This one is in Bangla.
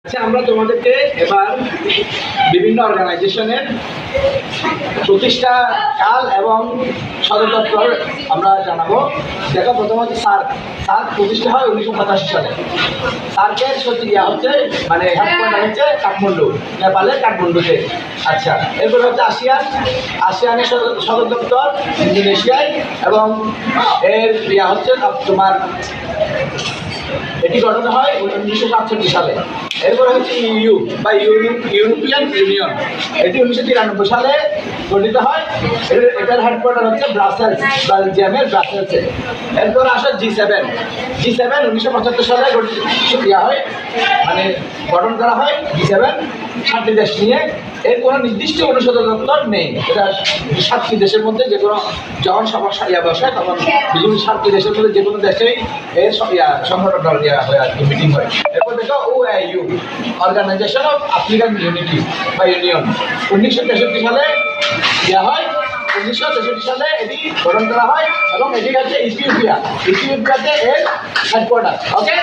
আচ্ছা, আমরা তোমাদেরকে এবার বিভিন্ন অর্গানাইজেশনের প্রতিষ্ঠা কাল এবং সদর দপ্তর আমরা জানাবো। দেখো, প্রথমত সার্ক প্রতিষ্ঠা হয় 1985 সালে। সার্কের হচ্ছে মানে হেডকোয়ার্টার হচ্ছে কাঠমান্ডু, নেপালের কাঠমান্ডুতে। আচ্ছা, এরপর হচ্ছে আসিয়ানের সদর দপ্তর ইন্দোনেশিয়ায়, এবং এর হচ্ছে তোমার এটি গঠন হয় 1967 সালে। এরপরে হচ্ছে ইউ বা ইউরোপিয়ান ইউনিয়ন, এটি 1993 সালে গঠিত হয়। এটার হেডকোয়ার্টার হচ্ছে ব্রাসেলস, বেলজিয়ামের ব্রাসেলসে। এরপর আসে G7 1975 সালে হয়, মানে গঠন করা হয়। G7 7টি দেশ নিয়ে, এর কোনো নির্দিষ্ট অনুষদ দপ্তর নেই। এটা 7টি দেশের মধ্যে যে কোনো যখন সমস্যা বসে তখন বিভিন্ন 7টি দেশের মধ্যে যে কোনো দেশেই এর সংগঠন হয় আর কি, মিটিং হয়। এরপর দেখো OAU, Organisation of African Unity বা ইউনিয়ন, 1963 সালে দেওয়া হয়। 1963 সালে এটি গঠন করা হয় এবং এটি হচ্ছে ইথিওপিয়াতে এর হেডকোয়ার্টার। ওকে।